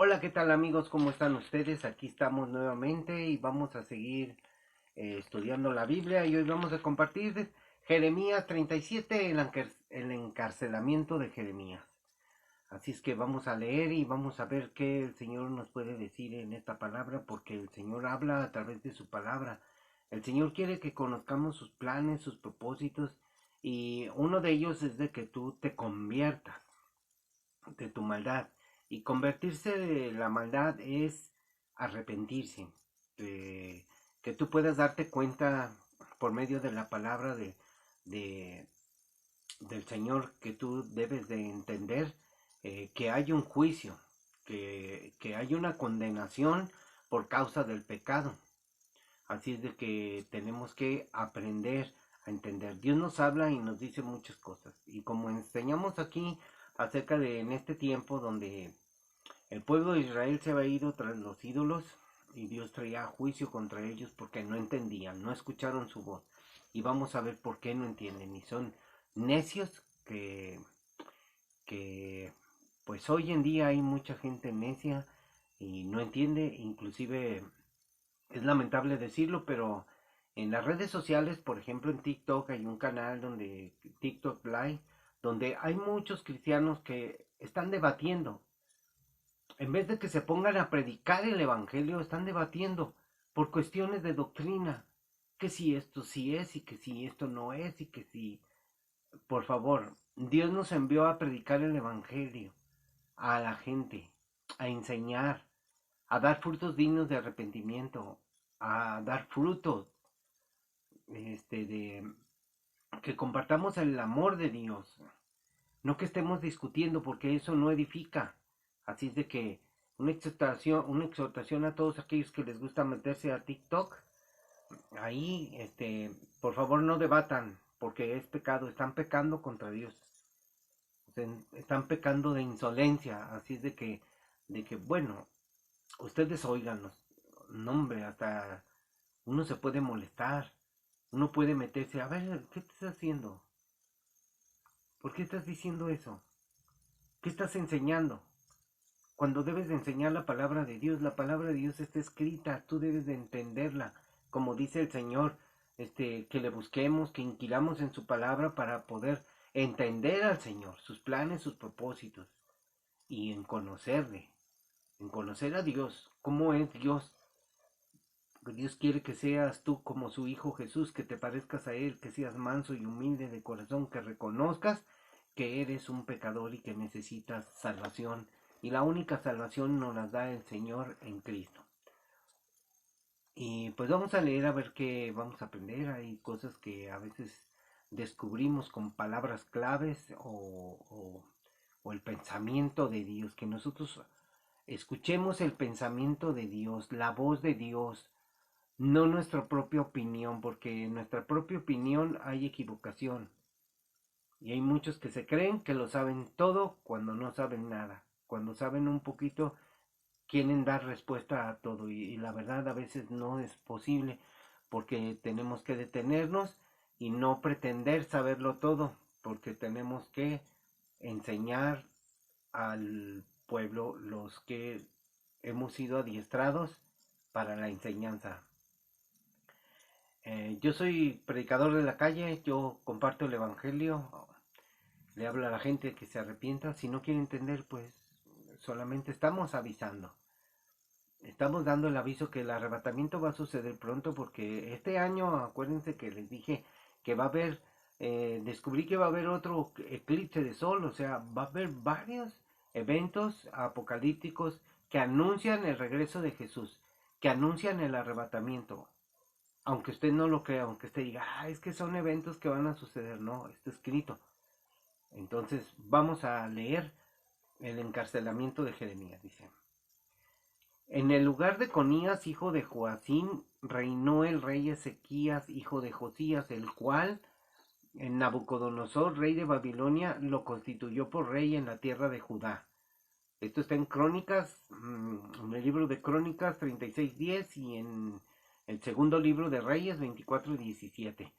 Hola, ¿qué tal amigos? ¿Cómo están ustedes? Aquí estamos nuevamente y vamos a seguir estudiando la Biblia y hoy vamos a compartir Jeremías 37, el encarcelamiento de Jeremías. Así es que vamos a leer y vamos a ver qué el Señor nos puede decir en esta palabra, porque el Señor habla a través de su palabra. El Señor quiere que conozcamos sus planes, sus propósitos, y uno de ellos es de que tú te conviertas de tu maldad. Y convertirse de la maldad es arrepentirse. De, que tú puedas darte cuenta por medio de la palabra de, del Señor, que tú debes de entender que hay un juicio, que hay una condenación por causa del pecado. Así es de que tenemos que aprender a entender. Dios nos habla y nos dice muchas cosas. Y como enseñamos aquí acerca de en este tiempo donde el pueblo de Israel se había ido tras los ídolos y Dios traía juicio contra ellos porque no entendían, no escucharon su voz. Y vamos a ver por qué no entienden. Y son necios que pues hoy en día hay mucha gente necia y no entiende, inclusive es lamentable decirlo, pero en las redes sociales, por ejemplo en TikTok, hay un canal donde TikTok Live, donde hay muchos cristianos que están debatiendo. En vez de que se pongan a predicar el evangelio, están debatiendo por cuestiones de doctrina. Que si esto sí es y que si esto no es y que si... Por favor, Dios nos envió a predicar el evangelio a la gente, a enseñar, a dar frutos dignos de arrepentimiento, a dar frutos de que compartamos el amor de Dios, no que estemos discutiendo porque eso no edifica. Así es de que una exhortación a todos aquellos que les gusta meterse a TikTok, ahí por favor no debatan porque es pecado, están pecando contra Dios. Están pecando de insolencia, así es de que bueno, ustedes oiganlos, no hombre, hasta uno se puede molestar, uno puede meterse, a ver, ¿qué estás haciendo? ¿Por qué estás diciendo eso? ¿Qué estás enseñando? Cuando debes de enseñar la palabra de Dios está escrita, tú debes de entenderla, como dice el Señor, que le busquemos, que inquiramos en su palabra para poder entender al Señor, sus planes, sus propósitos, y en conocer a Dios, cómo es Dios. Dios quiere que seas tú como su Hijo Jesús, que te parezcas a Él, que seas manso y humilde de corazón, que reconozcas que eres un pecador y que necesitas salvación. Y la única salvación nos la da el Señor en Cristo. Y pues vamos a leer a ver qué vamos a aprender. Hay cosas que a veces descubrimos con palabras claves o el pensamiento de Dios, que nosotros escuchemos el pensamiento de Dios, la voz de Dios, no nuestra propia opinión, porque en nuestra propia opinión hay equivocación. Y hay muchos que se creen que lo saben todo cuando no saben nada. Cuando saben un poquito, quieren dar respuesta a todo. Y la verdad a veces no es posible, porque tenemos que detenernos y no pretender saberlo todo, porque tenemos que enseñar al pueblo los que hemos sido adiestrados para la enseñanza. Yo soy predicador de la calle, yo comparto el evangelio, le hablo a la gente que se arrepienta. Si no quiere entender, pues solamente estamos avisando. Estamos dando el aviso que el arrebatamiento va a suceder pronto, porque este año, acuérdense que les dije que va a haber, descubrí que va a haber otro eclipse de sol, o sea, va a haber varios eventos apocalípticos que anuncian el regreso de Jesús, que anuncian el arrebatamiento. Aunque usted no lo crea, aunque usted diga, es que son eventos que van a suceder, no, está escrito. Entonces vamos a leer el encarcelamiento de Jeremías, dice. En el lugar de Conías, hijo de Joacim, reinó el rey Ezequías, hijo de Josías, el cual en Nabucodonosor, rey de Babilonia, lo constituyó por rey en la tierra de Judá. Esto está en Crónicas, en el libro de Crónicas 36:10 y en el segundo libro de Reyes 24:17.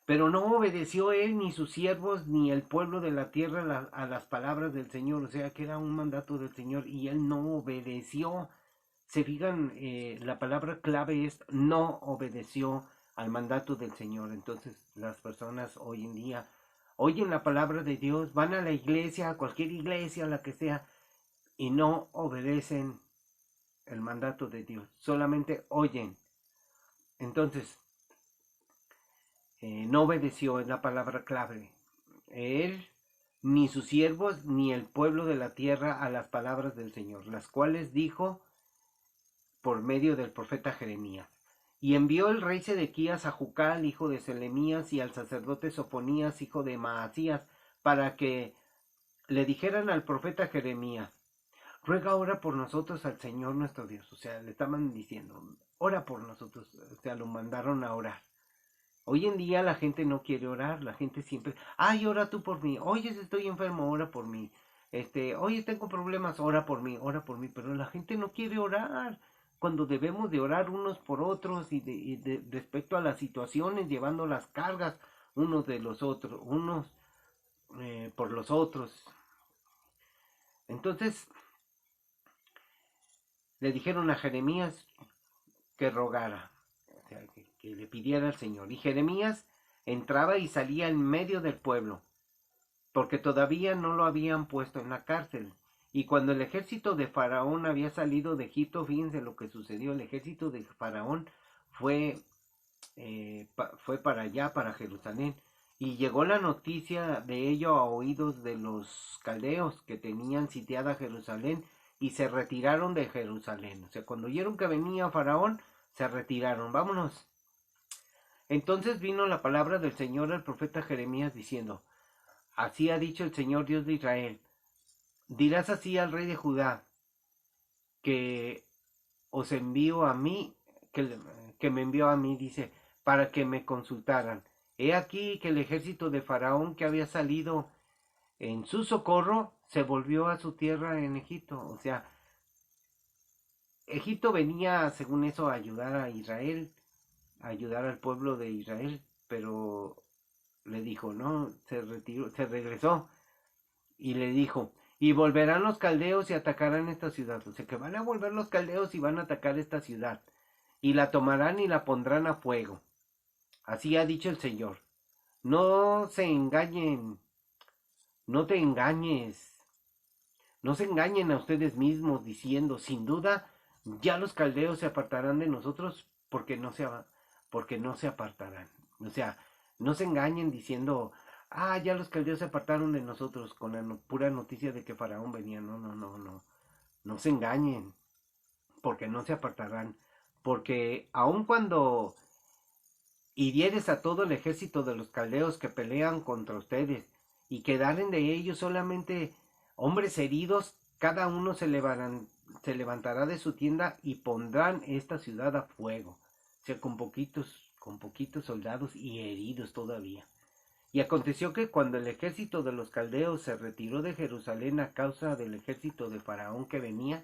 Pero no obedeció él, ni sus siervos, ni el pueblo de la tierra a las palabras del Señor. O sea, que era un mandato del Señor y él no obedeció. Se fijan, la palabra clave es no obedeció al mandato del Señor. Entonces, las personas hoy en día oyen la palabra de Dios, van a la iglesia, a cualquier iglesia, la que sea, y no obedecen el mandato de Dios. Solamente oyen. Entonces, no obedeció, es la palabra clave. Él, ni sus siervos, ni el pueblo de la tierra a las palabras del Señor, las cuales dijo por medio del profeta Jeremías. Y envió el rey Sedequías a Jucal, hijo de Selemías, y al sacerdote Sofonías, hijo de Maasías, para que le dijeran al profeta Jeremías: ruega ahora por nosotros al Señor nuestro Dios. O sea, le estaban diciendo, ora por nosotros. O sea, lo mandaron a orar. Hoy en día la gente no quiere orar, la gente siempre, ay, ora tú por mí, oye, estoy enfermo, ora por mí, oye, tengo problemas, ora por mí, pero la gente no quiere orar, cuando debemos de orar unos por otros respecto a las situaciones, llevando las cargas unos de los otros, unos por los otros. Entonces, le dijeron a Jeremías que rogara, o sea, que le pidiera al Señor. Y Jeremías entraba y salía en medio del pueblo, porque todavía no lo habían puesto en la cárcel. Y cuando el ejército de Faraón había salido de Egipto, fíjense lo que sucedió. El ejército de Faraón fue para allá, para Jerusalén. Y llegó la noticia de ello a oídos de los caldeos que tenían sitiada Jerusalén y se retiraron de Jerusalén. O sea, cuando oyeron que venía Faraón, se retiraron. Vámonos. Entonces vino la palabra del Señor al profeta Jeremías diciendo: así ha dicho el Señor Dios de Israel, dirás así al rey de Judá, que os envío a mí, que me envió a mí, dice, para que me consultaran. He aquí que el ejército de Faraón que había salido en su socorro se volvió a su tierra en Egipto. O sea, Egipto venía, según eso, a ayudar a Israel, a ayudar al pueblo de Israel, pero le dijo, no, se retiró, se regresó y le dijo, y volverán los caldeos y atacarán esta ciudad. O sea, que van a volver los caldeos y van a atacar esta ciudad, y la tomarán y la pondrán a fuego. Así ha dicho el Señor. No se engañen, no te engañes, no se engañen a ustedes mismos diciendo, sin duda, ya los caldeos se apartarán de nosotros, porque no se apartarán. O sea, no se engañen diciendo, ya los caldeos se apartaron de nosotros con la pura noticia de que Faraón venía. No se engañen, porque no se apartarán. Porque aun cuando hirieres a todo el ejército de los caldeos que pelean contra ustedes, y quedaren de ellos solamente hombres heridos, cada uno se levantará de su tienda y pondrán esta ciudad a fuego. O sea, con poquitos soldados y heridos todavía. Y aconteció que cuando el ejército de los caldeos se retiró de Jerusalén a causa del ejército de Faraón que venía,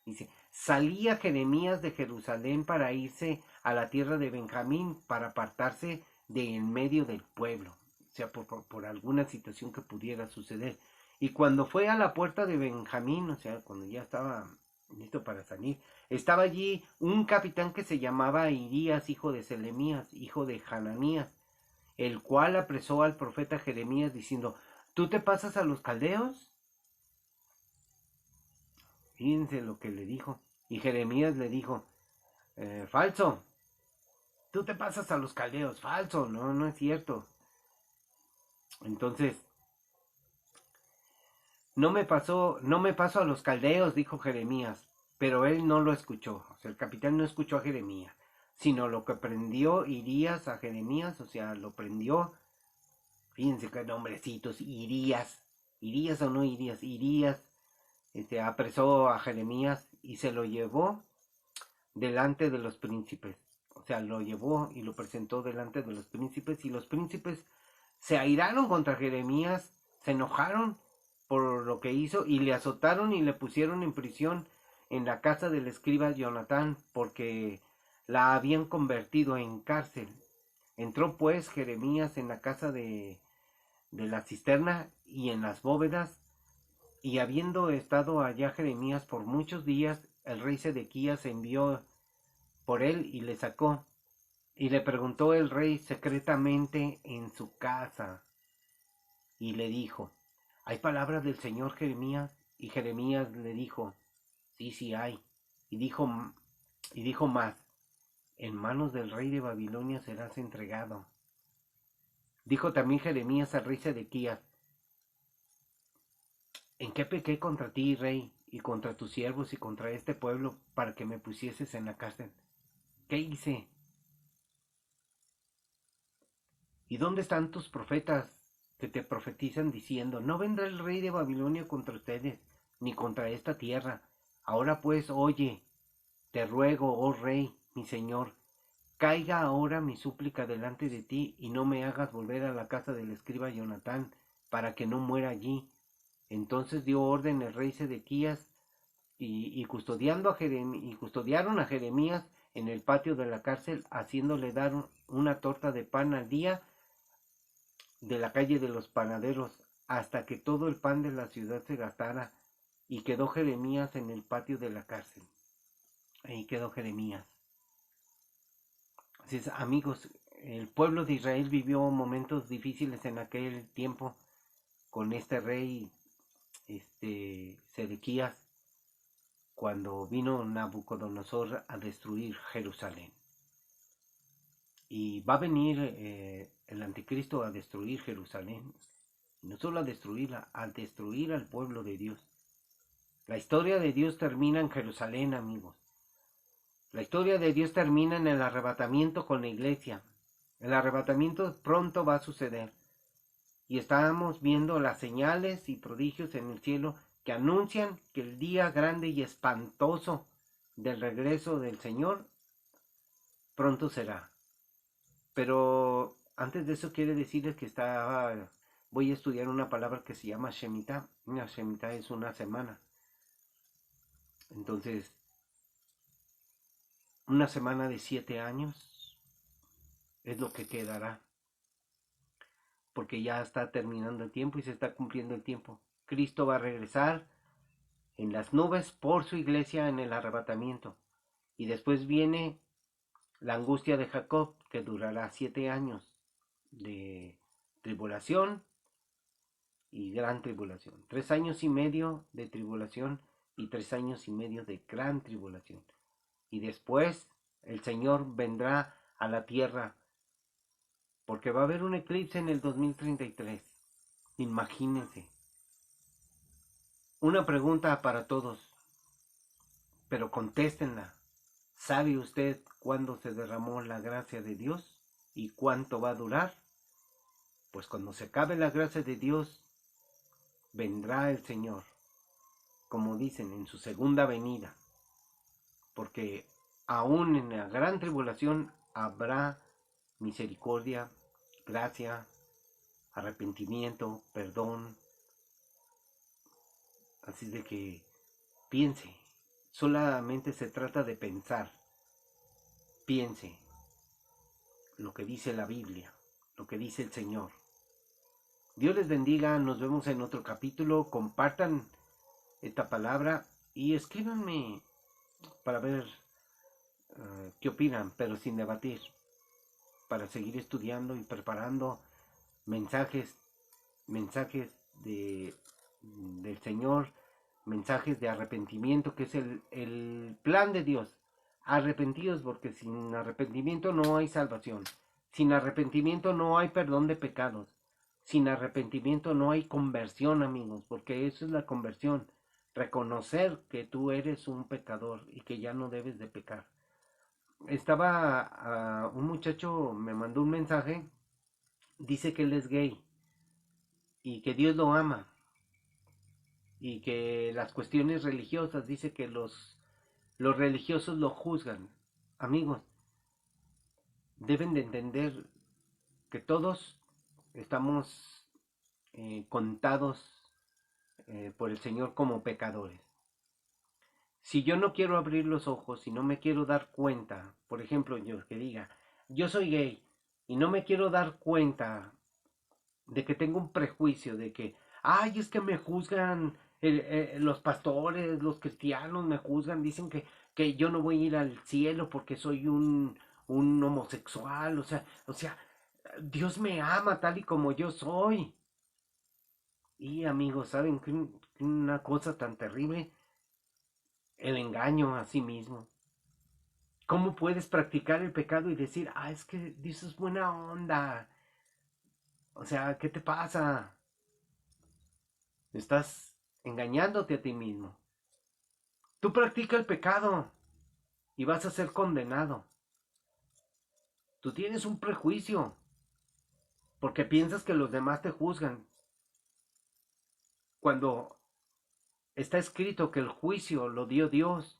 dice, salía Jeremías de Jerusalén para irse a la tierra de Benjamín, para apartarse de en medio del pueblo, o sea, por alguna situación que pudiera suceder. Y cuando fue a la puerta de Benjamín, o sea, cuando ya estaba listo para salir, estaba allí un capitán que se llamaba Irías, hijo de Selemías, hijo de Hananías, el cual apresó al profeta Jeremías diciendo, ¿tú te pasas a los caldeos? Fíjense lo que le dijo. Y Jeremías le dijo, falso, tú te pasas a los caldeos, falso, no es cierto. Entonces, no me paso a los caldeos, dijo Jeremías, pero él no lo escuchó. O sea, el capitán no escuchó a Jeremías, sino lo que prendió Irías a Jeremías, o sea, lo prendió. Fíjense qué nombrecitos, Irías o no Irías, apresó a Jeremías y se lo llevó delante de los príncipes. O sea, lo llevó y lo presentó delante de los príncipes, y los príncipes se airaron contra Jeremías, se enojaron por lo que hizo y le azotaron y le pusieron en prisión en la casa del escriba Jonatán, porque la habían convertido en cárcel. Entró pues Jeremías en la casa de la cisterna y en las bóvedas, y habiendo estado allá Jeremías por muchos días, el rey Sedequías envió por él y le sacó. Y le preguntó el rey secretamente en su casa, y le dijo, ¿hay palabras del Señor Jeremías? Y Jeremías le dijo, sí, sí hay. Y dijo más, en manos del rey de Babilonia serás entregado. Dijo también Jeremías al rey Sedequías, ¿en qué pequé contra ti, rey, y contra tus siervos y contra este pueblo, para que me pusieses en la cárcel? ¿Qué hice? ¿Y dónde están tus profetas que te profetizan diciendo, no vendrá el rey de Babilonia contra ustedes, ni contra esta tierra? Ahora pues, oye, te ruego, oh rey, mi señor, caiga ahora mi súplica delante de ti, y no me hagas volver a la casa del escriba Jonatán, para que no muera allí. Entonces dio orden el rey Sedequías, y custodiaron a Jeremías en el patio de la cárcel, haciéndole dar una torta de pan al día de la calle de los panaderos, hasta que todo el pan de la ciudad se gastara, y quedó Jeremías en el patio de la cárcel. Ahí quedó Jeremías. Así es, amigos, el pueblo de Israel vivió momentos difíciles en aquel tiempo con este rey, Sedequías, cuando vino Nabucodonosor a destruir Jerusalén. Y va a venir el anticristo a destruir Jerusalén. No solo a destruirla, a destruir al pueblo de Dios. La historia de Dios termina en Jerusalén, amigos. La historia de Dios termina en el arrebatamiento con la iglesia. El arrebatamiento pronto va a suceder. Y estamos viendo las señales y prodigios en el cielo que anuncian que el día grande y espantoso del regreso del Señor pronto será. Pero antes de eso quiere decirles que voy a estudiar una palabra que se llama Shemitah. Una Shemitah es una semana. Entonces, una semana de 7 años es lo que quedará. Porque ya está terminando el tiempo y se está cumpliendo el tiempo. Cristo va a regresar en las nubes por su iglesia en el arrebatamiento. Y después viene la angustia de Jacob, que durará 7 años de tribulación y gran tribulación. 3 años y medio de tribulación y 3 años y medio de gran tribulación. Y después el Señor vendrá a la tierra, porque va a haber un eclipse en el 2033. Imagínense. Una pregunta para todos, pero contéstenla. ¿Sabe usted cuándo se derramó la gracia de Dios y cuánto va a durar? Pues cuando se acabe la gracia de Dios, vendrá el Señor, como dicen, en su segunda venida. Porque aún en la gran tribulación habrá misericordia, gracia, arrepentimiento, perdón. Así de que piense, solamente se trata de pensar. Piense lo que dice la Biblia, lo que dice el Señor. Dios les bendiga, nos vemos en otro capítulo. Compartan esta palabra y escríbanme para ver qué opinan, pero sin debatir, para seguir estudiando y preparando mensajes del Señor, mensajes de arrepentimiento, que es el plan de Dios. Arrepentidos, porque sin arrepentimiento no hay salvación. Sin arrepentimiento no hay perdón de pecados. Sin arrepentimiento no hay conversión, amigos, porque eso es la conversión. Reconocer que tú eres un pecador y que ya no debes de pecar. Un muchacho me mandó un mensaje, dice que él es gay y que Dios lo ama y que las cuestiones religiosas, dice que los religiosos lo juzgan. Amigos, deben de entender que todos estamos contados por el Señor como pecadores. Si yo no quiero abrir los ojos, si no me quiero dar cuenta, por ejemplo, yo que diga, yo soy gay, y no me quiero dar cuenta de que tengo un prejuicio de que, ay, es que me juzgan los pastores, los cristianos me juzgan, dicen que yo no voy a ir al cielo porque soy un homosexual, o sea, Dios me ama tal y como yo soy. Y amigos, ¿saben qué? Una cosa tan terrible, el engaño a sí mismo. ¿Cómo puedes practicar el pecado y decir, ah, es que Dios es buena onda? O sea, ¿qué te pasa? Estás engañándote a ti mismo. Tú practica el pecado y vas a ser condenado. Tú tienes un prejuicio porque piensas que los demás te juzgan. Cuando está escrito que el juicio lo dio Dios,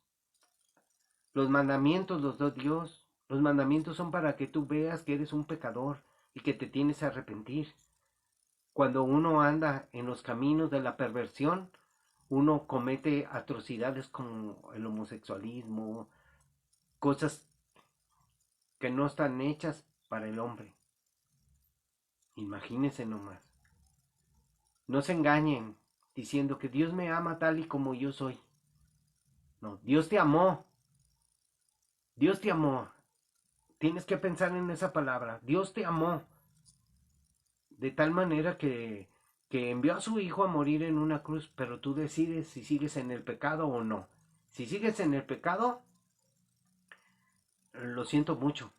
los mandamientos los dio Dios. Los mandamientos son para que tú veas que eres un pecador y que te tienes que arrepentir. Cuando uno anda en los caminos de la perversión, uno comete atrocidades como el homosexualismo, cosas que no están hechas para el hombre. Imagínense nomás. No se engañen diciendo que Dios me ama tal y como yo soy. No, Dios te amó. Dios te amó. Tienes que pensar en esa palabra. Dios te amó de tal manera que envió a su hijo a morir en una cruz, pero tú decides si sigues en el pecado o no. Si sigues en el pecado, lo siento mucho.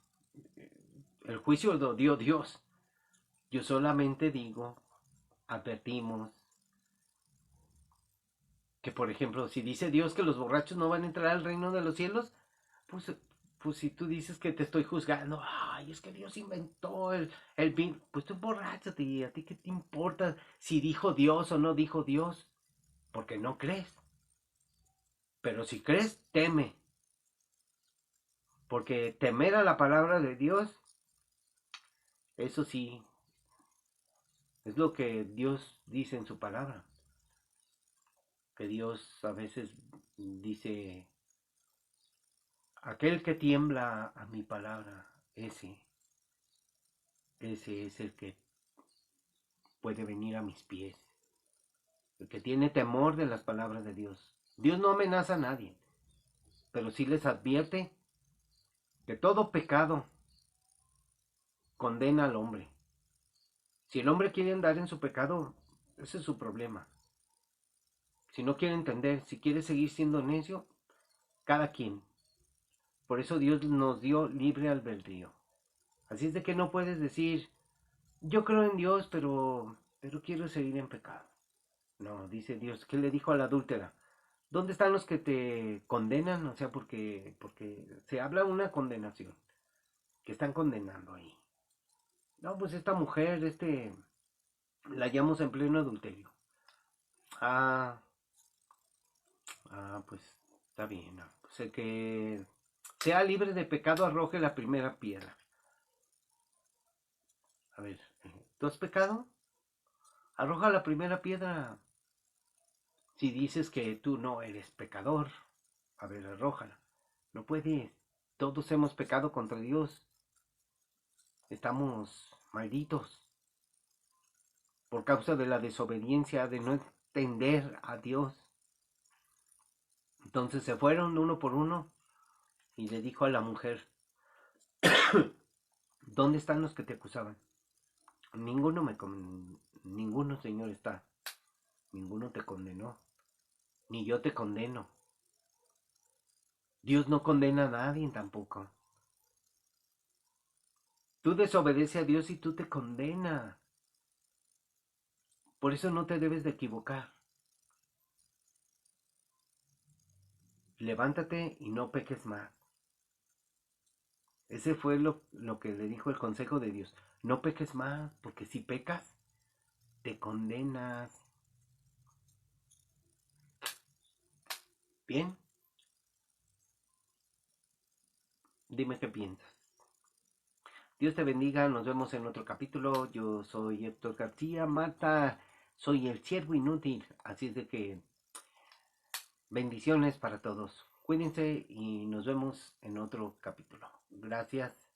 El juicio lo dio Dios. Yo solamente digo, advertimos, que por ejemplo, si dice Dios que los borrachos no van a entrar al reino de los cielos, pues, pues si tú dices que te estoy juzgando, ay, es que Dios inventó el vino, pues tú borrachate, y a ti qué te importa si dijo Dios o no dijo Dios, porque no crees. Pero si crees, teme, porque temer a la palabra de Dios, eso sí, es lo que Dios dice en su palabra. Que Dios a veces dice, aquel que tiembla a mi palabra, ese es el que puede venir a mis pies. El que tiene temor de las palabras de Dios. Dios no amenaza a nadie, pero sí les advierte que todo pecado condena al hombre. Si el hombre quiere andar en su pecado, ese es su problema. Si no quiere entender, si quiere seguir siendo necio, cada quien. Por eso Dios nos dio libre albedrío. Así es de que no puedes decir, yo creo en Dios, pero quiero seguir en pecado. No, dice Dios, ¿qué le dijo a la adúltera? ¿Dónde están los que te condenan? O sea, porque se habla de una condenación, que están condenando ahí. No, pues esta mujer, la hallamos en pleno adulterio. Ah, pues está bien. No. Pues el que sea libre de pecado arroje la primera piedra. A ver, ¿tú has pecado? Arroja la primera piedra. Si dices que tú no eres pecador, a ver, arrójala. No puedes. Todos hemos pecado contra Dios. Estamos malditos por causa de la desobediencia, de no entender a Dios. Entonces se fueron uno por uno y le dijo a la mujer, ¿dónde están los que te acusaban? Ninguno, Señor, está. Ninguno te condenó. Ni yo te condeno. Dios no condena a nadie tampoco. Tú desobedeces a Dios y tú te condenas. Por eso no te debes de equivocar. Levántate y no peques más. Ese fue lo que le dijo el consejo de Dios. No peques más, porque si pecas, te condenas. Bien, dime qué piensas. Dios te bendiga, nos vemos en otro capítulo. Yo soy Héctor García Mata, soy el siervo inútil, así es de que bendiciones para todos. Cuídense y nos vemos en otro capítulo. Gracias.